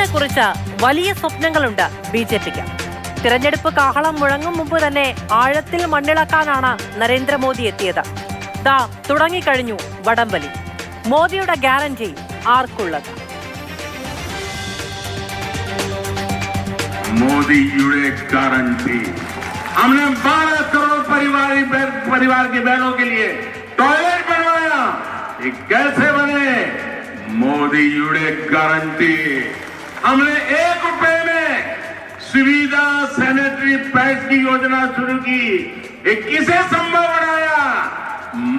തൃശൂരിനെ കുറിച്ച് വലിയ സ്വപ്നങ്ങളുണ്ട് ബിജെപിക്ക്. തിരഞ്ഞെടുപ്പ് കാഹളം മുഴങ്ങും മുമ്പ് തന്നെ ആഴത്തിൽ മണ്ണിളക്കാനാണ് നരേന്ദ്രമോദി എത്തിയത്. ദാ തുടങ്ങിക്കഴിഞ്ഞു വടംവലി. മോദിയുടെ ഗ്യാരണ്ടി ആർക്കുള്ളത്? മോദിയുടെ ഗ്യാരണ്ടി. हमने 12 करोड़ परिवार की बहनों के लिए टॉयलेट बनवाया. ये कैसे बने? मोदी गारंटी. हमने 1 रुपए में सुविधा सैनिटरी पैड की योजना शुरू की. ये किसे संभव बनाया?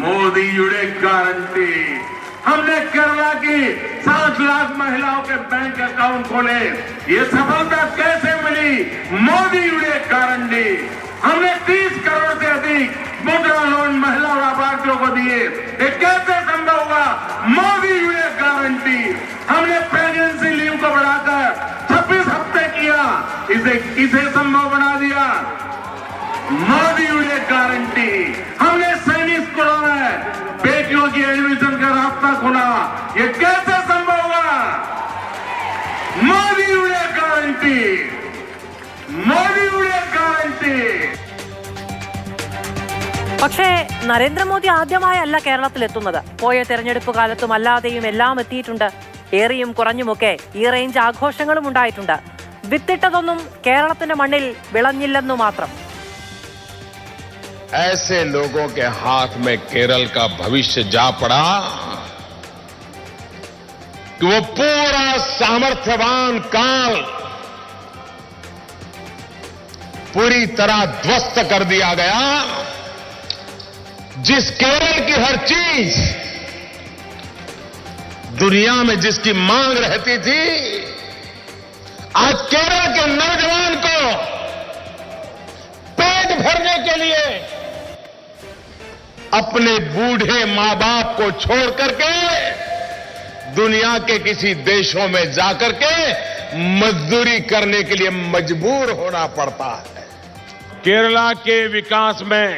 मोदी गारंटी. हमने केरला की 7 लाख महिलाओं के बैंक अकाउंट खोले. ये सफलता कैसे मिली? मोदी गारंटी. हमने 30 करोड़ से अधिक मुद्रा लोन महिला लाभार्थियों को दिए. ये कैसे संभव हुआ? मोदी गारंटी. हमने प्रेगनेंसी लीव को बढ़ाकर 26 हफ्ते किया. इसे किसे संभव बना दिया? मोदी गारंटी. हमने सैनिक स्कूलों में बेटियों की एडमिशन का रास्ता खोला. ये कैसे संभव हुआ? मोदी गारंटी. മോദിയുടെ ഗ്യാരണ്ടി. പക്ഷേ നരേന്ദ്രമോദി ആദ്യമായല്ല കേരളത്തിലെത്തുന്നത്. പോയ തെരഞ്ഞെടുപ്പ് കാലത്തും അല്ലാതെയും എല്ലാം എത്തിയിട്ടുണ്ട്. ഏറിയും കുറഞ്ഞുമൊക്കെ ഈ റേഞ്ച് ആഘോഷങ്ങളും ഉണ്ടായിട്ടുണ്ട്. വിത്തിട്ടതൊന്നും കേരളത്തിന്റെ മണ്ണിൽ വിളഞ്ഞില്ലെന്നു മാത്രം. ऐसे लोगों के हाथ में केरल का भविष्य जा पड़ा कि वो पूरा सामर्थ्यवान काल पूरी तरह ध्वस्त कर दिया गया. जिस केरल की हर चीज दुनिया में जिसकी मांग रहती थी, आज केरल के नौजवान को पेट भरने के लिए अपने बूढ़े मां बाप को छोड़ करके दुनिया के किसी देशों में जाकर के मजदूरी करने के लिए मजबूर होना पड़ता है. केरला के विकास में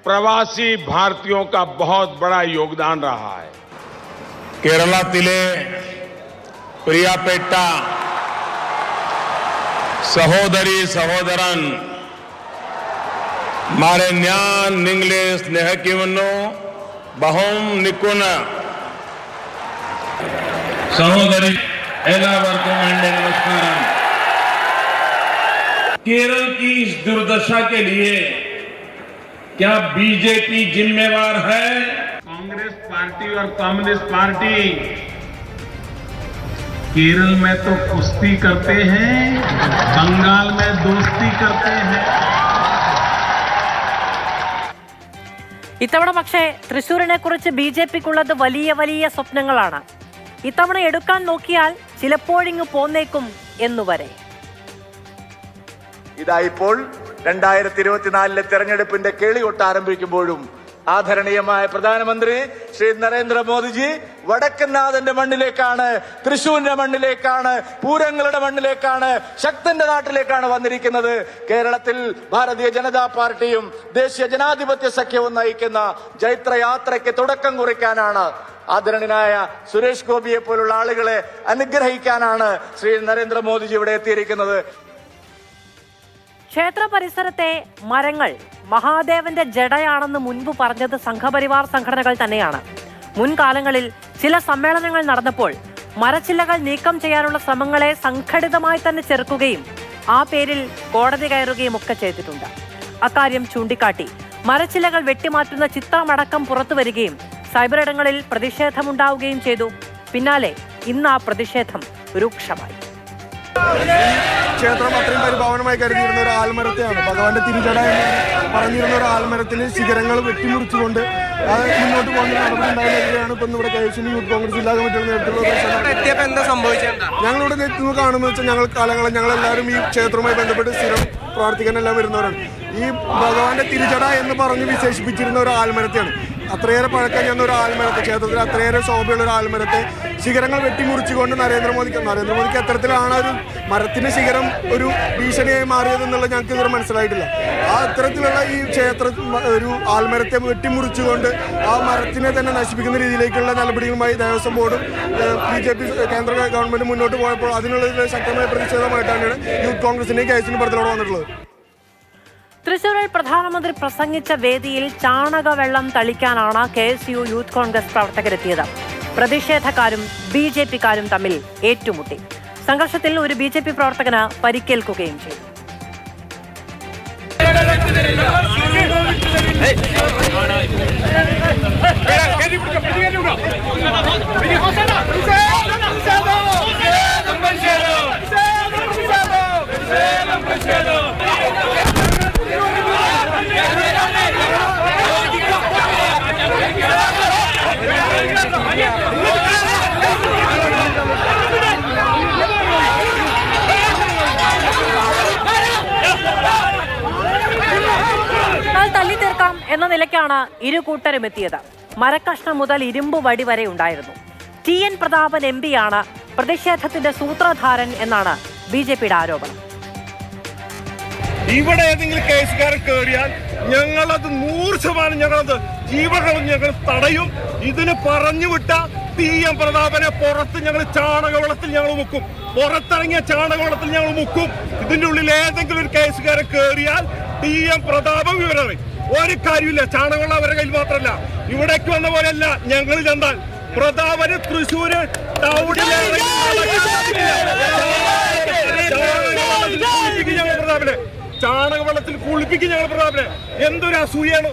प्रवासी भारतीयों का बहुत बड़ा योगदान रहा है. കേരളത്തിലെ പ്രിയപ്പെട്ട സഹോദരി സഹോദരൻ മാരെ ഞാൻ നിങ്ങളെ സ്നേഹിക്കുന്നു. ബഹും നിക്കുന്ന സഹോദരി എല്ലാവർക്കും എന്റെ നമസ്കാരം. केरल की इस दुर्दशा के लिए क्या बीजेपी जिम्मेवार है? कांग्रेस पार्टी और कम्युनिस्ट पार्टी केरल में तो कुश्ती करते हैं, बंगाल में दोस्ती करते हैं. ഇത്തവണ പക്ഷേ തൃശൂരിനെ കുറിച്ച് ബിജെപിക്കുള്ളത് വലിയ വലിയ സ്വപ്നങ്ങളാണ്. ഇത്തവണ എടുക്കാൻ നോക്കിയാൽ ചിലപ്പോഴിങ്ങ് പോന്നേക്കും എന്നുവരെ. ഇതാ ഇപ്പോൾ 2024 തെരഞ്ഞെടുപ്പിന്റെ കേളികൊട്ട് ആരംഭിക്കുമ്പോഴും ആദരണീയമായ പ്രധാനമന്ത്രി ശ്രീ നരേന്ദ്രമോദിജി വടക്കനാഥന്റെ മണ്ണിലേക്കാണ്, തൃശൂരിന്റെ മണ്ണിലേക്കാണ്, പൂരങ്ങളുടെ മണ്ണിലേക്കാണ്, ശക്തന്റെ നാട്ടിലേക്കാണ് വന്നിരിക്കുന്നത്. കേരളത്തിൽ ഭാരതീയ ജനതാ പാർട്ടിയും ദേശീയ ജനാധിപത്യ സഖ്യവും നയിക്കുന്ന ജൈത്രയാത്രയ്ക്ക് തുടക്കം കുറിക്കാനാണ്. ആദരണീയനായ സുരേഷ് ഗോപിയെ പോലുള്ള ആളുകളെ അനുഗ്രഹിക്കാനാണ് ശ്രീ നരേന്ദ്രമോദിജി ഇവിടെ എത്തിയിരിക്കുന്നത്. ക്ഷേത്ര പരിസരത്തെ മരങ്ങൾ മഹാദേവന്റെ ജടയാണെന്ന് മുൻപ് പറഞ്ഞത് സംഘപരിവാർ സംഘടനകൾ തന്നെയാണ്. മുൻകാലങ്ങളിൽ ചില സമ്മേളനങ്ങൾ നടന്നപ്പോൾ മരച്ചില്ലകൾ നീക്കം ചെയ്യാനുള്ള ശ്രമങ്ങളെ സംഘടിതമായി തന്നെ ചെറുക്കുകയും ആ പേരിൽ കോടതി കയറുകയും ഒക്കെ ചെയ്തിട്ടുണ്ട്. അക്കാര്യം ചൂണ്ടിക്കാട്ടി മരച്ചില്ലകൾ വെട്ടിമാറ്റുന്ന ചിത്രമടക്കം പുറത്തുവരികയും സൈബറിടങ്ങളിൽ പ്രതിഷേധമുണ്ടാവുകയും ചെയ്തു. പിന്നാലെ ഇന്ന് ആ പ്രതിഷേധം രൂക്ഷമായി. ക്ഷേത്രം അത്രയും പരിഭാവനമായി കരുതിയിരുന്ന ഒരു ആൽമരത്തെയാണ്, ഭഗവാന്റെ തിരുചട എന്ന് പറഞ്ഞിരുന്ന ഒരു ആൽമരത്തിന് ശിഖരങ്ങൾ വെട്ടിമുറിച്ചുകൊണ്ട് അത് മുന്നോട്ട് പോകുന്ന നടപടി ഉണ്ടാകുന്നതിനെയാണ് ഇപ്പം ഇവിടെ KSU യൂത്ത് കോൺഗ്രസ് ജില്ലാ കമ്മിറ്റിയുടെ നേതൃത്വത്തിലുള്ള ഞങ്ങളിവിടെ എത്തുന്നു കാണുന്നത് വെച്ചാൽ ഞങ്ങൾ കാലങ്ങളിൽ ഞങ്ങളെല്ലാവരും ഈ ക്ഷേത്രവുമായി ബന്ധപ്പെട്ട് സ്ഥിരം പ്രാർത്ഥിക്കാനെല്ലാം വരുന്നവരാണ്. ഈ ഭഗവാന്റെ തിരുചട എന്ന് പറഞ്ഞ് വിശേഷിപ്പിച്ചിരുന്ന ഒരു ആൽമരത്തെയാണ്. അത്രയേറെ പഴക്കം ചെന്ന ഒരു ആൽമരത്തെ, ക്ഷേത്രത്തിൽ അത്രയേറെ ശോഭയുള്ള ഒരു ആൽമരത്തെ ശിഖരങ്ങൾ വെട്ടിമുറിച്ചുകൊണ്ട് നരേന്ദ്രമോദിക്ക് എത്തരത്തിലാണ് ഒരു മരത്തിന്റെ ശിഖരം ഒരു ഭീഷണിയായി മാറിയതെന്നുള്ളത് ഞങ്ങൾക്ക് ഇതുവരെ മനസ്സിലായിട്ടില്ല. ആ അത്തരത്തിലുള്ള ഈ ഒരു ആൽമരത്തെ വെട്ടിമുറിച്ചുകൊണ്ട് ആ മരത്തിനെ തന്നെ നശിപ്പിക്കുന്ന രീതിയിലേക്കുള്ള നടപടികളുമായി ദേവസ്വം ബോർഡും BJP കേന്ദ്ര ഗവൺമെന്റ് മുന്നോട്ട് പോയപ്പോൾ അതിനുള്ള ശക്തമായ പ്രതിഷേധമായിട്ടാണ് യൂത്ത് കോൺഗ്രസിന്റെ കേസിന് പുറത്തിലോട് വന്നിട്ടുള്ളത്. തൃശൂരിൽ പ്രധാനമന്ത്രി പ്രസംഗിച്ച വേദിയിൽ ചാണകവെള്ളം തളിക്കാനാണ് KSU യൂത്ത് കോൺഗ്രസ് പ്രവർത്തകരെത്തിയത്. പ്രതിഷേധക്കാരും BJPക്കാരും തമ്മിൽ ഏറ്റുമുട്ടി. സംഘർഷത്തിൽ ഒരു BJP പ്രവർത്തകന് പരിക്കേൽക്കുകയും ചെയ്തു. തല്ലിത്തീർക്കാം എന്ന നിലയ്ക്കാണ് ഇരു കൂട്ടരും എത്തിയത്. മരക്കഷ്ണം മുതൽ ഇരുമ്പ് വടി വരെ ഉണ്ടായിരുന്നു. TN പ്രതാപൻ MP-യാണ് പ്രതിഷേധത്തിന്റെ സൂത്രധാരൻ എന്നാണ് BJPയുടെ ആരോപണം. ഇവിടെ ഏതെങ്കിലും കേസുകാരൻ കയറിയാൽ ഞങ്ങളത് 100% ഞങ്ങളത് ജീവകളും ഞങ്ങൾ തടയും. ഇതിന് പറഞ്ഞു വിട്ട TN പ്രതാപനെ പുറത്ത് ഞങ്ങൾ ചാണകവെള്ളത്തിൽ ഞങ്ങൾ മുക്കും. പുറത്തിറങ്ങിയ ചാണകവെള്ളത്തിൽ ഞങ്ങൾ മുക്കും. ഇതിന്റെ ഉള്ളിൽ ഏതെങ്കിലും ഒരു കേസുകാരൻ കയറിയാൽ TN പ്രതാപം വിവരറി. ഒരു കാര്യമില്ല, ചാണകവെള്ളം അവരുടെ കയ്യിൽ മാത്രമല്ല, ഇവിടേക്ക് വന്ന പോലെയല്ല. ഞങ്ങൾ ചെന്നാൽ പ്രതാപന് തൃശ്ശൂര് ടൗണിലെ പ്രതാപനെ ചാണകവെള്ളത്തിൽ കുളിപ്പിക്കും ഞങ്ങൾ പ്രതാപനെ. എന്തൊരു അസൂയാണ്.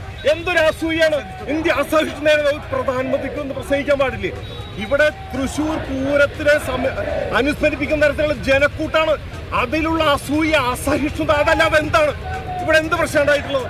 ഇന്ത്യ അസഹിഷ്ണുത പ്രധാനമന്ത്രിക്ക് ഒന്ന് പ്രസംഗിക്കാൻ പാടില്ലേ? ഇവിടെ തൃശ്ശൂർ പൂരത്തിനെ അനുസ്മരിപ്പിക്കുന്ന തരത്തിലുള്ള ജനക്കൂട്ടാണ്. അതിലുള്ള അസൂയ, അസഹിഷ്ണുത, അതല്ലാതെ എന്താണ് ഇവിടെ എന്ത് പ്രശ്നം ഉണ്ടായിട്ടുള്ളത്?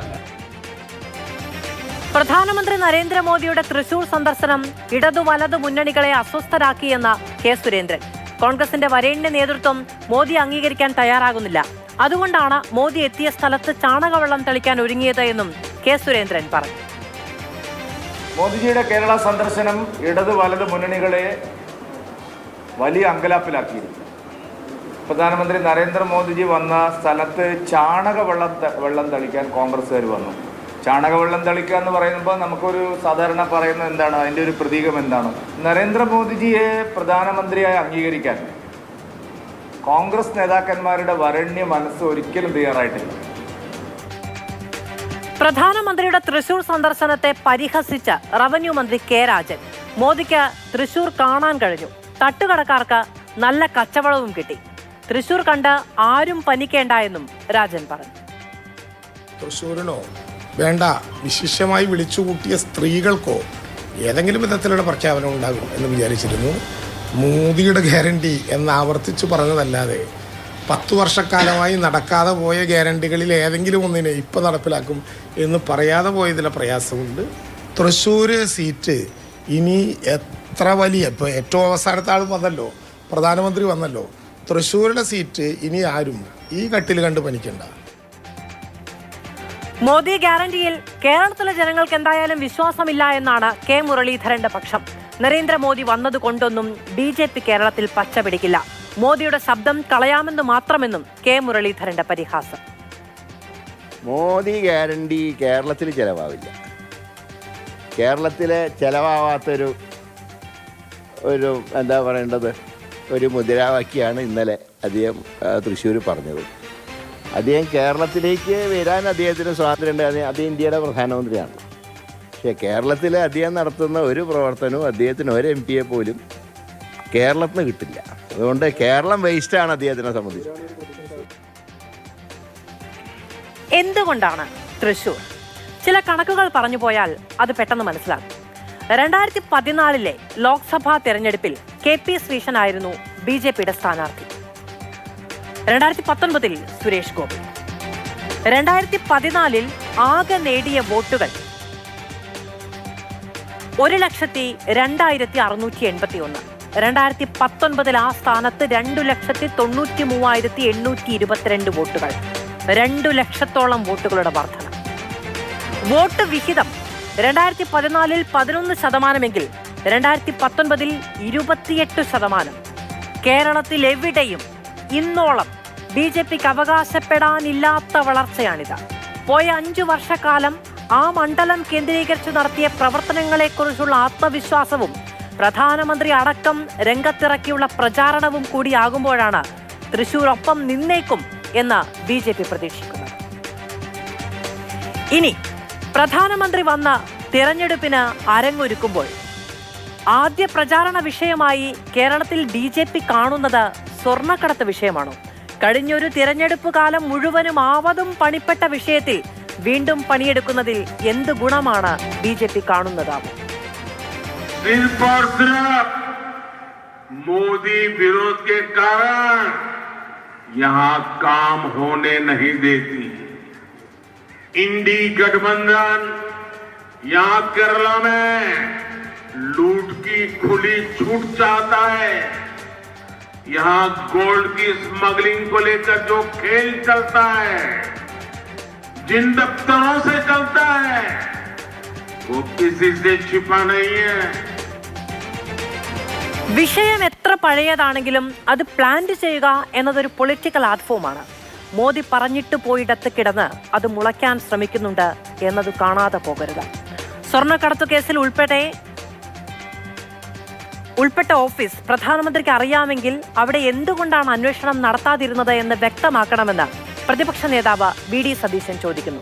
പ്രധാനമന്ത്രി നരേന്ദ്രമോദിയുടെ തൃശൂർ സന്ദർശനം ഇടതു വലതു മുന്നണികളെ അസ്വസ്ഥരാക്കിയെന്ന് K. സുരേന്ദ്രൻ. കോൺഗ്രസിന്റെ വരേണ്യ നേതൃത്വം മോദി അംഗീകരിക്കാൻ തയ്യാറാകുന്നില്ല. അതുകൊണ്ടാണ് മോദി എത്തിയ സ്ഥലത്ത് ചാണകവെള്ളം തളിക്കാൻ ഒരുങ്ങിയത് എന്നും K. സുരേന്ദ്രൻ പറഞ്ഞു. മോദിജിയുടെ കേരള സന്ദർശനം ഇടത് വലത് മുന്നണികളെ വലിയ അങ്കലാപ്പിലാക്കിയിരുന്നു. പ്രധാനമന്ത്രി നരേന്ദ്രമോദിജി വന്ന സ്ഥലത്ത് വെള്ളം തളിക്കാൻ കോൺഗ്രസ്സുകാർ വന്നു. ചാണകവെള്ളം തളിക്കുക എന്ന് പറയുമ്പോൾ നമുക്കൊരു സാധാരണ പറയുന്നത് എന്താണ്, അതിൻ്റെ ഒരു പ്രതീകം എന്താണ്? നരേന്ദ്രമോദിജിയെ പ്രധാനമന്ത്രിയായി അംഗീകരിക്കാൻ കോൺഗ്രസ് നേതാക്കന്മാരുടെ വരണ്യ മനസ്സ് ഒരിക്കലും തയ്യാറായിട്ടില്ല. പ്രധാനമന്ത്രിയുടെ തൃശൂർ സന്ദർശനത്തെ പരിഹസിച്ച റവന്യൂ മന്ത്രി K. രാജൻ. മോദിക്ക് തൃശൂർ കാണാൻ കഴിഞ്ഞു, തട്ടുകടക്കാർക്ക് നല്ല കച്ചവടവും കിട്ടി. തൃശൂർ കണ്ട് ആരും പനിക്കേണ്ട എന്നും രാജൻ പറഞ്ഞു. തൃശ്ശൂരിനോ വേണ്ട, വിശിഷ്യമായി വിളിച്ചുകൂട്ടിയ സ്ത്രീകൾക്കോ ഏതെങ്കിലും വിധത്തിലുള്ള പ്രഖ്യാപനം ഉണ്ടാകും എന്ന് വിചാരിച്ചിരുന്നു. മോദിയുടെ ഗ്യാരണ്ടി എന്ന് ആവർത്തിച്ച് പറഞ്ഞതല്ലാതെ 10 വർഷക്കാലമായി നടക്കാതെ പോയ ഗ്യാരണ്ടികളിൽ ഏതെങ്കിലും ഒന്നിനെ ഇപ്പം നടപ്പിലാക്കും എന്ന് പറയാതെ പോയതിലെ പ്രയാസമുണ്ട്. തൃശ്ശൂർ സീറ്റ് ഇനി എത്ര വലിയ, ഇപ്പോൾ ഏറ്റവും അവസാനത്തെ ആൾ വന്നല്ലോ, പ്രധാനമന്ത്രി വന്നല്ലോ, തൃശ്ശൂരിലെ സീറ്റ് ഇനി ആരും ഈ കട്ടിൽ കണ്ട് പനിക്കണ്ട. മോദി ഗ്യാരണ്ടിയിൽ കേരളത്തിലെ ജനങ്ങൾക്ക് എന്തായാലും വിശ്വാസമില്ല എന്നാണ് K. മുരളീധരന്റെ പക്ഷം. നരേന്ദ്രമോദി വന്നതുകൊണ്ടൊന്നും BJP കേരളത്തിൽ പച്ച പിടിക്കില്ല. മോദിയുടെ ശബ്ദം കളയാമെന്ന് മാത്രമെന്നും K. മുരളീധരന്റെ പരിഹാസം. മോദി ഗ്യാരണ്ടി കേരളത്തിൽ ചിലവാവില്ല. കേരളത്തിലെ ചിലവാവാത്തൊരു എന്താ പറയേണ്ടത്, ഒരു മുദ്രാവാക്യമാണ് ഇന്നലെ അദ്ദേഹം തൃശ്ശൂർ പറഞ്ഞത്. അദ്ദേഹം കേരളത്തിലേക്ക് വരാൻ അദ്ദേഹത്തിന് സ്വാതന്ത്ര്യമുണ്ട്. അദ്ദേഹം ഇന്ത്യയുടെ പ്രധാനമന്ത്രിയാണ്. പക്ഷേ കേരളത്തിൽ അദ്ദേഹം നടത്തുന്ന ഒരു പ്രവർത്തനവും അദ്ദേഹത്തിന് ഒരു MP-യെ പോലും കേരളത്തിൽ നിന്ന് കിട്ടില്ല. അതുകൊണ്ട് കേരളം വേസ്റ്റാണ് അദ്ദേഹത്തിനെ സംബന്ധിച്ച്. എന്തുകൊണ്ടാണ് തൃശൂർ? ചില കണക്കുകൾ പറഞ്ഞു പോയാൽ അത് പെട്ടെന്ന് മനസ്സിലാകും. 2014 ലോക്സഭാ തെരഞ്ഞെടുപ്പിൽ KP ശ്രീശനായിരുന്നു BJPയുടെ സ്ഥാനാർത്ഥി. 2019 സുരേഷ് ഗോപി. 2014 ആകെ നേടിയ വോട്ടുകൾ 1,02,681. 2019 ആ സ്ഥാനത്ത് 2,93,822 വോട്ടുകൾ. 2 ലക്ഷത്തോളം വോട്ടുകളുടെ വർധന. വോട്ട് വിഹിതം 2014 11%, 2019 28%. കേരളത്തിൽ എവിടെയും ഇന്നോളം BJPക്ക് അവകാശപ്പെടാനില്ലാത്ത വളർച്ചയാണിത്. പോയ 5 വർഷക്കാലം ആ മണ്ഡലം കേന്ദ്രീകരിച്ച് നടത്തിയ പ്രവർത്തനങ്ങളെക്കുറിച്ചുള്ള ആത്മവിശ്വാസവും പ്രധാനമന്ത്രി അടക്കം രംഗത്തിറക്കിയുള്ള പ്രചാരണവും കൂടിയാകുമ്പോഴാണ് തൃശൂർ ഒപ്പം നിന്നേക്കും എന്ന് BJP പ്രതീക്ഷിക്കുന്നത്. ഇനി പ്രധാനമന്ത്രി വന്ന് തിരഞ്ഞെടുപ്പിന് അരങ്ങൊരുക്കുമ്പോൾ ആദ്യ പ്രചാരണ വിഷയമായി കേരളത്തിൽ BJP കാണുന്നത് സ്വർണ്ണക്കടത്ത് വിഷയമാണോ? കഴിഞ്ഞൊരു തിരഞ്ഞെടുപ്പ് കാലം മുഴുവനും ആവതും പണിപ്പെട്ട വിഷയത്തിൽ വീണ്ടും പണിയെടുക്കുന്നതിൽ എന്ത് ഗുണമാണ് BJP കാണുന്നതാവും? मोदी विरोध के कारण यहाँ काम होने नहीं देती. इंडी गठबंधन यहाँ केरला में लूट की खुली छूट चाहता है. यहाँ गोल्ड की स्मगलिंग को लेकर जो खेल चलता है, जिन दफ्तरों से चलता है, वो किसी से छिपा नहीं है. വിഷയം എത്ര പഴയതാണെങ്കിലും അത് പ്ലാൻ ചെയ്യുക എന്നതൊരു പൊളിറ്റിക്കൽ ആർട്ട് ഫോമാണ്. മോദി പറഞ്ഞിട്ട് പോയിടത്ത് കിടന്ന് അത് മുളയ്ക്കാൻ ശ്രമിക്കുന്നുണ്ട് എന്നത് കാണാതെ പോകരുത്. സ്വർണ്ണക്കടത്തു കേസിൽ ഉൾപ്പെട്ട ഓഫീസ് പ്രധാനമന്ത്രിക്ക് അറിയാമെങ്കിൽ അവിടെ എന്തുകൊണ്ടാണ് അന്വേഷണം നടത്താതിരുന്നത് എന്ന് വ്യക്തമാക്കണമെന്ന് പ്രതിപക്ഷ നേതാവ് VD സതീശൻ ചോദിക്കുന്നു.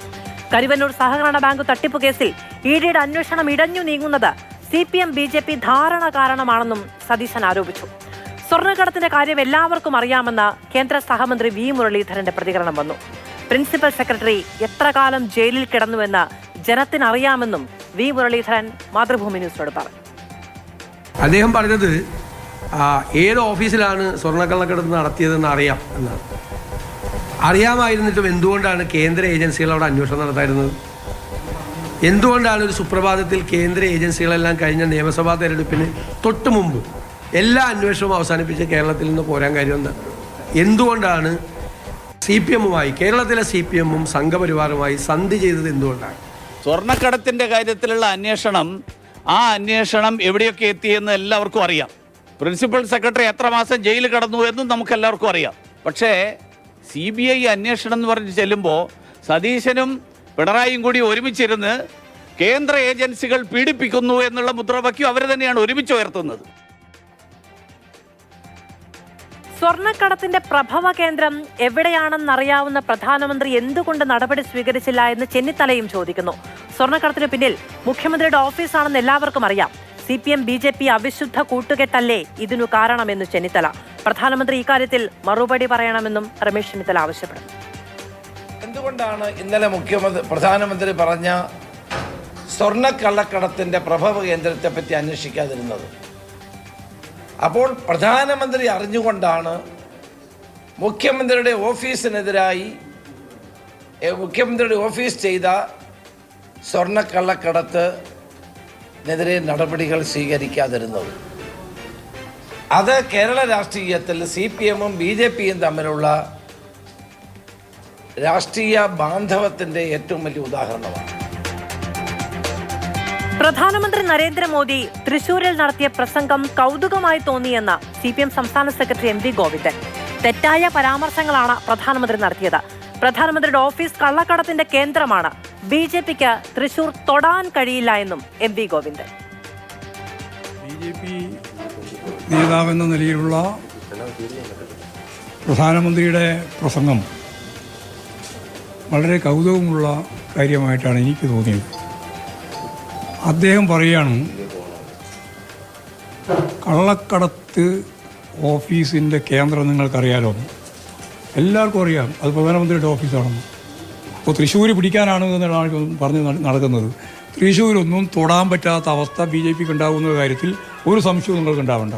കരുവന്നൂർ സഹകരണ ബാങ്ക് തട്ടിപ്പ് കേസിൽ EDയുടെ അന്വേഷണം ഇടഞ്ഞു നീങ്ങുന്നത് CPM BJP ധാരണ കാരണമാണെന്നും സതീശൻ ആരോപിച്ചു. സ്വർണ്ണക്കടത്തിന്റെ കാര്യം എല്ലാവർക്കും അറിയാമെന്ന് കേന്ദ്ര സഹമന്ത്രി V മുരളീധരന്റെ പ്രതികരണം വന്നു. പ്രിൻസിപ്പൽ സെക്രട്ടറി എത്ര കാലം ജയിലിൽ കിടന്നുവെന്ന് ജനത്തിനറിയാമെന്നും V മുരളീധരൻ മാതൃഭൂമി ന്യൂസിനോട് പറഞ്ഞു. അദ്ദേഹം പറഞ്ഞത് ഏത് ഓഫീസിലാണ് സ്വർണ്ണക്കള്ളക്കടത്ത് നടത്തിയതെന്ന് അറിയാം എന്നാണ്. അറിയാമായിരുന്നിട്ടും എന്തുകൊണ്ടാണ് കേന്ദ്ര ഏജൻസികൾ അവിടെ അന്വേഷണം നടത്തായിരുന്നത്? എന്തുകൊണ്ടാണ് ഒരു സുപ്രഭാതത്തിൽ കേന്ദ്ര ഏജൻസികളെല്ലാം കഴിഞ്ഞ നിയമസഭാ തെരഞ്ഞെടുപ്പിന് തൊട്ട് മുമ്പ് എല്ലാ അന്വേഷണവും അവസാനിപ്പിച്ച് കേരളത്തിൽ നിന്ന് പോരാൻ കാര്യമെന്ന്? എന്തുകൊണ്ടാണ് CPMുമായി കേരളത്തിലെ CPMും സംഘപരിവാറുമായി സന്ധി ചെയ്തത്? എന്തുകൊണ്ടാണ്? സ്വർണ്ണക്കടത്തിൻ്റെ കാര്യത്തിലുള്ള ആ അന്വേഷണം എവിടെയൊക്കെ എത്തിയെന്ന് എല്ലാവർക്കും അറിയാം. പ്രിൻസിപ്പൽ സെക്രട്ടറി എത്ര മാസം ജയിലിൽ കിടന്നു എന്നും നമുക്ക് എല്ലാവർക്കും അറിയാം. പക്ഷേ CBI അന്വേഷണം എന്ന് പറഞ്ഞ് ചെല്ലുമ്പോൾ സതീശനും പിണറായിയും കൂടി ഒരുമിച്ചിരുന്ന് കേന്ദ്ര ഏജൻസികൾ പീഡിപ്പിക്കുന്നു എന്നുള്ള മുദ്രാവാക്യം അവർ തന്നെയാണ് ഒരുമിച്ച് ഉയർത്തുന്നത്. സ്വർണ്ണക്കടത്തിന്റെ പ്രഭവ കേന്ദ്രം എവിടെയാണെന്നറിയാവുന്ന പ്രധാനമന്ത്രി എന്തുകൊണ്ട് നടപടി സ്വീകരിച്ചില്ല എന്ന് ചെന്നിത്തലയും ചോദിക്കുന്നു. സ്വർണ്ണക്കടത്തിന് പിന്നിൽ മുഖ്യമന്ത്രിയുടെ ഓഫീസാണെന്ന് എല്ലാവർക്കും അറിയാം. CPM BJP അവിശുദ്ധ കൂട്ടുകെട്ടല്ലേ ഇതിനു കാരണമെന്ന് ചെന്നിത്തല. പ്രധാനമന്ത്രി ഇക്കാര്യത്തിൽ മറുപടി പറയണമെന്നും രമേശ് ചെന്നിത്തല ആവശ്യപ്പെടുന്നു. എന്തുകൊണ്ടാണ് ഇന്നലെ പ്രധാനമന്ത്രി പറഞ്ഞ സ്വർണ്ണക്കള്ളക്കടത്തിന്റെ പ്രഭവ കേന്ദ്രത്തെ പറ്റി അന്വേഷിക്കാതിരുന്നത്? അപ്പോൾ പ്രധാനമന്ത്രി അറിഞ്ഞുകൊണ്ടാണ് മുഖ്യമന്ത്രിയുടെ ഓഫീസിനെതിരായി മുഖ്യമന്ത്രിയുടെ ഓഫീസ് ചെയ്ത സ്വർണ്ണക്കള്ളക്കടത്തിനെതിരെ നടപടികൾ സ്വീകരിക്കാതിരുന്നത്. അത് കേരള രാഷ്ട്രീയത്തിൽ CPMും BJPയും തമ്മിലുള്ള രാഷ്ട്രീയ ബാന്ധവത്തിന്റെ ഏറ്റവും വലിയ ഉദാഹരണമാണ്. പ്രധാനമന്ത്രി നരേന്ദ്രമോദി തൃശൂരിൽ നടത്തിയ പ്രസംഗം കൗതുകമായി തോന്നിയെന്ന് CPM സംസ്ഥാന സെക്രട്ടറി MV ഗോവിന്ദൻ. തെറ്റായ പരാമർശങ്ങളാണ് പ്രധാനമന്ത്രി നടത്തിയത്. പ്രധാനമന്ത്രിയുടെ ഓഫീസ് കള്ളക്കടത്തിന്റെ കേന്ദ്രമാണ്. BJPക്ക് തൃശൂർ തൊടാൻ കഴിയില്ല എന്നും MV ഗോവിന്ദൻ. BJP നേതാവെന്ന നിലയിലുള്ള പ്രധാനമന്ത്രിയുടെ പ്രസംഗം വളരെ കൗതുകമുള്ള കാര്യമായിട്ടാണ് എനിക്ക് തോന്നിയത്. അദ്ദേഹം പറയുകയാണ്, കള്ളക്കടത്ത് ഓഫീസിൻ്റെ കേന്ദ്രം നിങ്ങൾക്കറിയാലോ? എല്ലാവർക്കും അറിയാം, അത് പ്രധാനമന്ത്രിയുടെ ഓഫീസാണെന്ന്. അപ്പോൾ തൃശ്ശൂർ പിടിക്കാനാണ് എന്നാണ് പറഞ്ഞ് നടക്കുന്നത്. തൃശ്ശൂരൊന്നും തൊടാൻ പറ്റാത്ത അവസ്ഥ BJPക്ക് ഉണ്ടാകുന്ന കാര്യത്തിൽ ഒരു സംശയവും നിങ്ങൾക്ക് ഉണ്ടാവേണ്ട.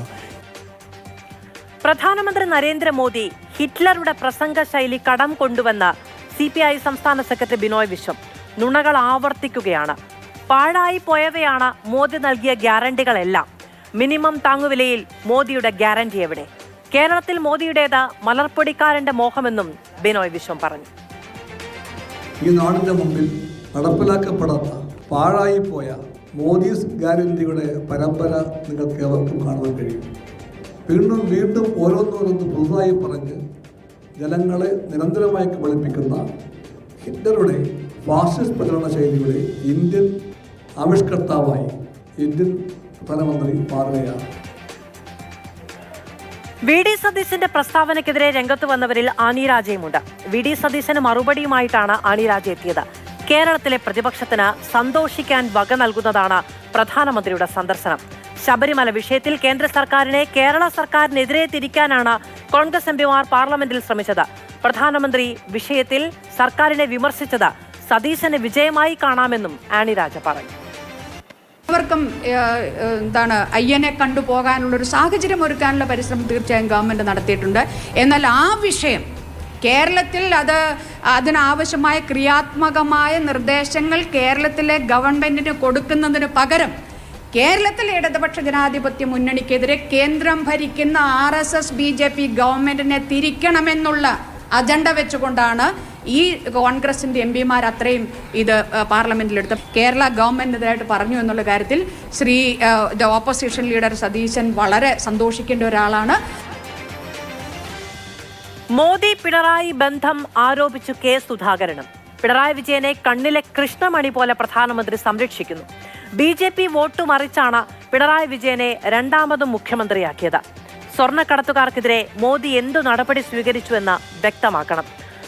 പ്രധാനമന്ത്രി നരേന്ദ്രമോദി ഹിറ്റ്ലറുടെ പ്രസംഗ ശൈലി കടം കൊണ്ടുവന്ന CPI സംസ്ഥാന സെക്രട്ടറി ബിനോയ് വിശ്വം നുണകൾ ആവർത്തിക്കുകയാണ്. പാഴായി പോയവയാണ് മോദി നൽകിയ ഗ്യാരണ്ടികളെല്ലാം. മിനിമം താങ്ങുവിലയിൽ മോദിയുടെ ഗ്യാരണ്ടി എവിടെ? കേരളത്തിൽ മോദിയുടേത് മലർപ്പൊടിക്കാരന്റെ മോഹമെന്നും ബിനോയ് വിശ്വം പറഞ്ഞു. ഈ നാടിന്റെ മുമ്പിൽ നടപ്പിലാക്കപ്പെടാത്ത പാഴായിപ്പോയ മോദീസ് ഗ്യാരണ്ടിയുടെ പരമ്പര നിങ്ങൾക്ക് ഏവർക്കും കാണുവാൻ കഴിയും. വീണ്ടും വീണ്ടും ഓരോന്നോരോന്ന് പുതുതായി പറഞ്ഞ് ജനങ്ങളെ നിരന്തരമായി കബളിപ്പിക്കുന്ന ഹിറ്റ്ലറുടെ ഫാസിസ്റ്റ് പ്രചരണ ശൈലിയുടെ ഇന്ത്യൻ ആവിഷ്കർത്താവായി ഇന്ത്യൻ പ്രധാനമന്ത്രി മാറുകയാണ്. വി ഡി സതീശന്റെ പ്രസ്താവനയ്ക്കെതിരെ രംഗത്ത് വന്നവരിൽ ആനി രാജയുമുണ്ട്. വി ഡി സതീശന് മറുപടിയുമായിട്ടാണ് ആനി രാജ എത്തിയത്. കേരളത്തിലെ പ്രതിപക്ഷത്തിന് സന്തോഷിക്കാൻ വക നൽകുന്നതാണ് പ്രധാനമന്ത്രിയുടെ സന്ദർശനം. ശബരിമല വിഷയത്തിൽ കേന്ദ്ര സർക്കാരിനെ കേരള സർക്കാരിനെതിരെ തിരിക്കാനാണ് കോൺഗ്രസ് എംപിമാർ പാർലമെന്റിൽ ശ്രമിച്ചത്. പ്രധാനമന്ത്രി വിഷയത്തിൽ സർക്കാരിനെ വിമർശിച്ചത് സതീശന് വിജയമായി കാണാമെന്നും ആനി രാജ പറഞ്ഞു. അവർക്കും അയ്യനെ കണ്ടുപോകാനുള്ളൊരു സാഹചര്യം ഒരുക്കാനുള്ള പരിശ്രമം തീർച്ചയായും ഗവൺമെൻറ് നടത്തിയിട്ടുണ്ട്. എന്നാൽ ആ വിഷയം കേരളത്തിൽ അതിനാവശ്യമായ ക്രിയാത്മകമായ നിർദ്ദേശങ്ങൾ കേരളത്തിലെ ഗവൺമെൻറ്റിന് കൊടുക്കുന്നതിന് പകരം കേരളത്തിലെ ഇടതുപക്ഷ ജനാധിപത്യ മുന്നണിക്കെതിരെ കേന്ദ്രം ഭരിക്കുന്ന RSS BJP ഗവൺമെൻറ്റിനെ തിരിക്കണമെന്നുള്ള അജണ്ട വെച്ചുകൊണ്ടാണ് ഈ കോൺഗ്രസിൻ്റെ എംപിമാർ അത്രയും ഇത് പാർലമെന്റിലെടുത്ത് കേരള ഗവൺമെന്റിനെതിരായിട്ട് പറഞ്ഞു എന്നുള്ള കാര്യത്തിൽ ഓപ്പോസിഷൻ ലീഡർ സതീശൻ വളരെ സന്തോഷിക്കേണ്ട ഒരാളാണ്. മോദി പിണറായി ബന്ധം ആരോപിച്ചു കെ സുധാകരനും. പിണറായി വിജയനെ കണ്ണിലെ കൃഷ്ണമണി പോലെ പ്രധാനമന്ത്രി സംരക്ഷിക്കുന്നു. BJP വോട്ട് മറിച്ചാണ് പിണറായി വിജയനെ രണ്ടാമതും മുഖ്യമന്ത്രിയാക്കിയത്. സ്വർണ്ണക്കടത്തുകാർക്കെതിരെ മോദി എന്തു നടപടി സ്വീകരിച്ചുവെന്ന് വ്യക്തമാക്കണം.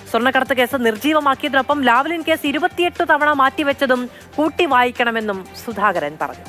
സ്വർണ്ണക്കടത്ത് കേസ് നിർജീവമാക്കിയതിനൊപ്പം ലാവ്ലിൻ കേസ് 28 തവണ മാറ്റിവെച്ചതും കൂട്ടി വായിക്കണമെന്നും സുധാകരൻ പറഞ്ഞു.